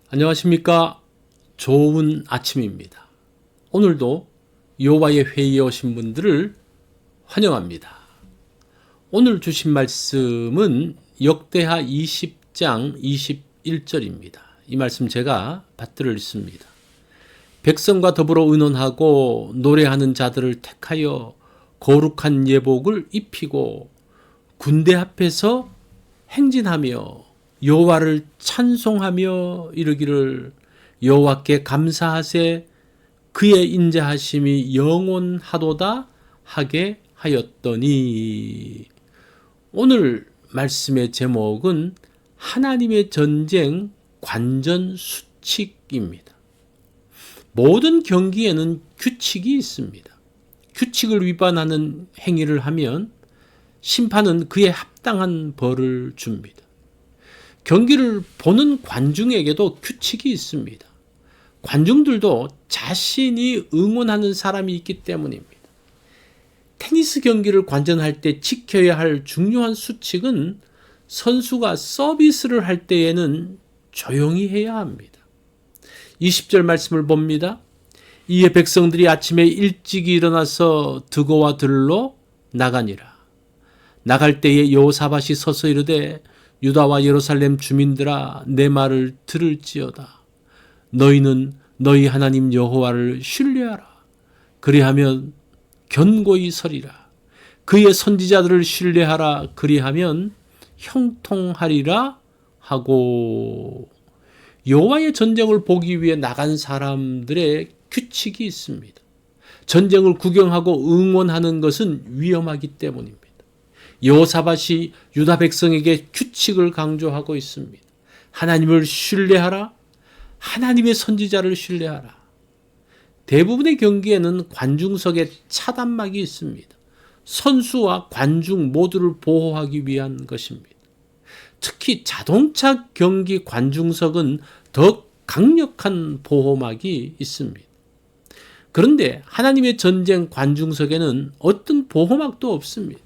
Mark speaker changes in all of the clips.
Speaker 1: 안녕하십니까. 좋은 아침입니다. 오늘도 여호와의 회의에 오신 분들을 환영합니다. 오늘 주신 말씀은 역대하 20장 21절입니다. 이 말씀 제가 받들어 읽습니다. 백성과 더불어 의논하고 노래하는 자들을 택하여 거룩한 예복을 입히고 군대 앞에서 행진하며 여호와를 찬송하며 이르기를 여호와께 감사하세 그의 인자하심이 영원하도다 하게 하였더니. 오늘 말씀의 제목은 하나님의 전쟁 관전 수칙입니다. 모든 경기에는 규칙이 있습니다. 규칙을 위반하는 행위를 하면 심판은 그에 합당한 벌을 줍니다. 경기를 보는 관중에게도 규칙이 있습니다. 관중들도 자신이 응원하는 사람이 있기 때문입니다. 테니스 경기를 관전할 때 지켜야 할 중요한 수칙은 선수가 서비스를 할 때에는 조용히 해야 합니다. 20절 말씀을 봅니다. 이에 백성들이 아침에 일찍 일어나서 드고와 들로 나가니라. 나갈 때에 여호사밧이 서서 이르되 유다와 예루살렘 주민들아 내 말을 들을지어다. 너희는 너희 하나님 여호와를 신뢰하라. 그리하면 견고히 서리라. 그의 선지자들을 신뢰하라. 그리하면 형통하리라 하고. 여호와의 전쟁을 보기 위해 나간 사람들의 규칙이 있습니다. 전쟁을 구경하고 응원하는 것은 위험하기 때문입니다. 여호사밧이 유다 백성에게 규칙을 강조하고 있습니다. 하나님을 신뢰하라. 하나님의 선지자를 신뢰하라. 대부분의 경기에는 관중석에 차단막이 있습니다. 선수와 관중 모두를 보호하기 위한 것입니다. 특히 자동차 경기 관중석은 더 강력한 보호막이 있습니다. 그런데 하나님의 전쟁 관중석에는 어떤 보호막도 없습니다.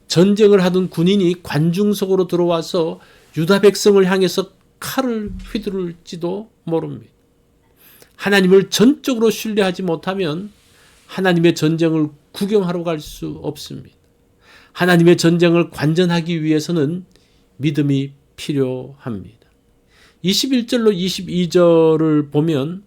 Speaker 1: 전쟁을 하던 군인이 관중석으로 들어와서 유다 백성을 향해서 칼을 휘두를지도 모릅니다. 하나님을 전적으로 신뢰하지 못하면 하나님의 전쟁을 구경하러 갈 수 없습니다. 하나님의 전쟁을 관전하기 위해서는 믿음이 필요합니다. 21절로 22절을 보면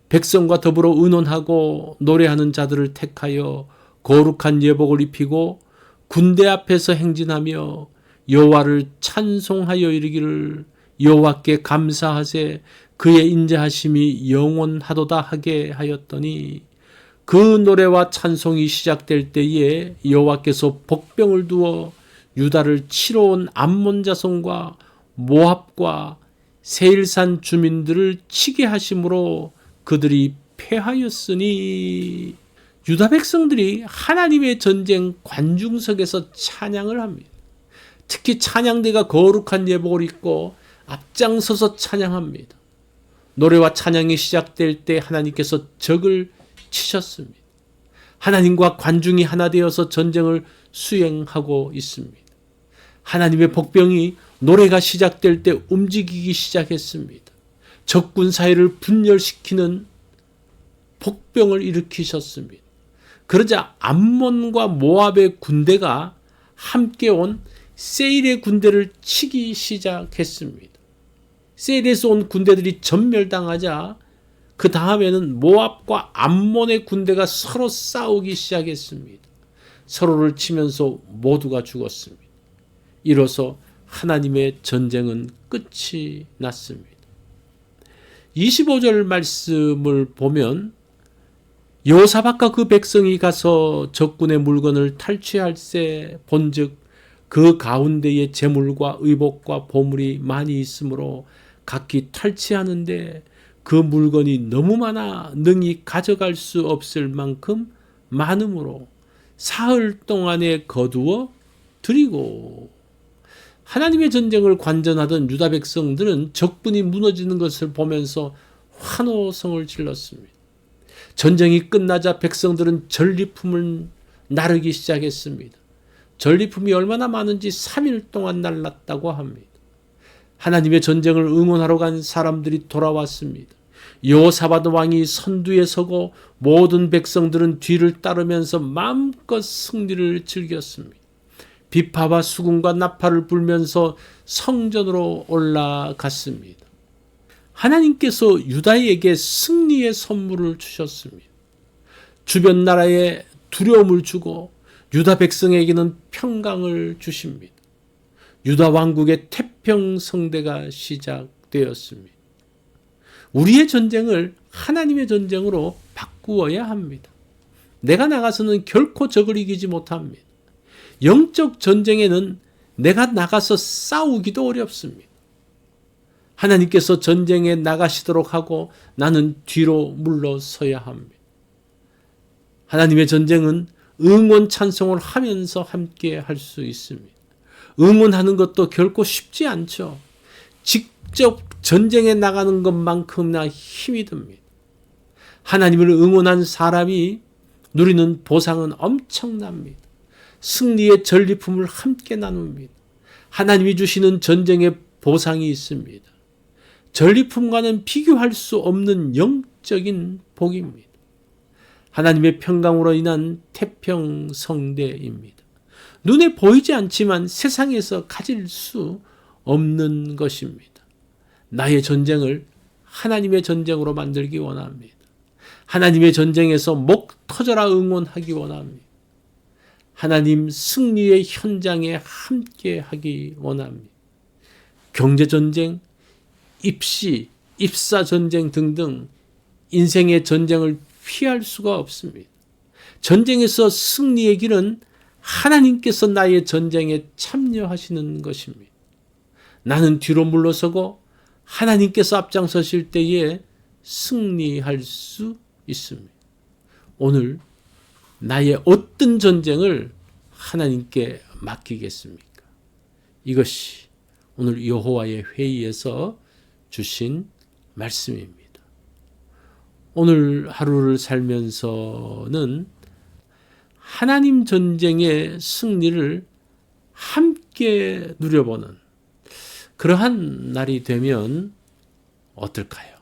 Speaker 1: 백성과 더불어 의논하고 노래하는 자들을 택하여 거룩한 예복을 입히고 군대 앞에서 행진하며 여호와를 찬송하여 이르기를 여호와께 감사하세 그의 인자하심이 영원하도다 하게 하였더니. 그 노래와 찬송이 시작될 때에 여호와께서 복병을 두어 유다를 치러 온 암몬 자손과 모압과 세일산 주민들을 치게 하심으로 그들이 패하였으니. 유다 백성들이 하나님의 전쟁 관중석에서 찬양을 합니다. 특히 찬양대가 거룩한 예복을 입고 앞장서서 찬양합니다. 노래와 찬양이 시작될 때 하나님께서 적을 치셨습니다. 하나님과 관중이 하나 되어서 전쟁을 수행하고 있습니다. 하나님의 복병이 노래가 시작될 때 움직이기 시작했습니다. 적군 사이를 분열시키는 복병을 일으키셨습니다. 그러자 암몬과 모압의 군대가 함께 온 세일의 군대를 치기 시작했습니다. 세일에서 온 군대들이 전멸당하자 그 다음에는 모압과 암몬의 군대가 서로 싸우기 시작했습니다. 서로를 치면서 모두가 죽었습니다. 이로써 하나님의 전쟁은 끝이 났습니다. 25절 말씀을 보면 여호사밧과 그 백성이 가서 적군의 물건을 탈취할세 본즉 그 가운데에 재물과 의복과 보물이 많이 있으므로 각기 탈취하는데 그 물건이 너무 많아 능히 가져갈 수 없을 만큼 많으므로 사흘 동안에 거두어 드리고. 하나님의 전쟁을 관전하던 유다 백성들은 적군이 무너지는 것을 보면서 환호성을 질렀습니다. 전쟁이 끝나자 백성들은 전리품을 나르기 시작했습니다. 전리품이 얼마나 많은지 3일 동안 날랐다고 합니다. 하나님의 전쟁을 응원하러 간 사람들이 돌아왔습니다. 여호사밧 왕이 선두에 서고 모든 백성들은 뒤를 따르면서 마음껏 승리를 즐겼습니다. 비파와 수금과 나팔을 불면서 성전으로 올라갔습니다. 하나님께서 유다에게 승리의 선물을 주셨습니다. 주변 나라에 두려움을 주고 유다 백성에게는 평강을 주십니다. 유다 왕국의 태평성대가 시작되었습니다. 우리의 전쟁을 하나님의 전쟁으로 바꾸어야 합니다. 내가 나가서는 결코 적을 이기지 못합니다. 영적 전쟁에는 내가 나가서 싸우기도 어렵습니다. 하나님께서 전쟁에 나가시도록 하고 나는 뒤로 물러서야 합니다. 하나님의 전쟁은 응원 찬송을 하면서 함께 할 수 있습니다. 응원하는 것도 결코 쉽지 않죠. 직접 전쟁에 나가는 것만큼이나 힘이 듭니다. 하나님을 응원한 사람이 누리는 보상은 엄청납니다. 승리의 전리품을 함께 나눕니다. 하나님이 주시는 전쟁의 보상이 있습니다. 전리품과는 비교할 수 없는 영적인 복입니다. 하나님의 평강으로 인한 태평성대입니다. 눈에 보이지 않지만 세상에서 가질 수 없는 것입니다. 나의 전쟁을 하나님의 전쟁으로 만들기 원합니다. 하나님의 전쟁에서 목 터져라 응원하기 원합니다. 하나님 승리의 현장에 함께 하기 원합니다. 경제전쟁, 입시, 입사전쟁 등등 인생의 전쟁을 피할 수가 없습니다. 전쟁에서 승리의 길은 하나님께서 나의 전쟁에 참여하시는 것입니다. 나는 뒤로 물러서고 하나님께서 앞장서실 때에 승리할 수 있습니다. 오늘 나의 어떤 전쟁을 하나님께 맡기겠습니까? 이것이 오늘 여호와의 회의에서 주신 말씀입니다. 오늘 하루를 살면서는 하나님 전쟁의 승리를 함께 누려보는 그러한 날이 되면 어떨까요?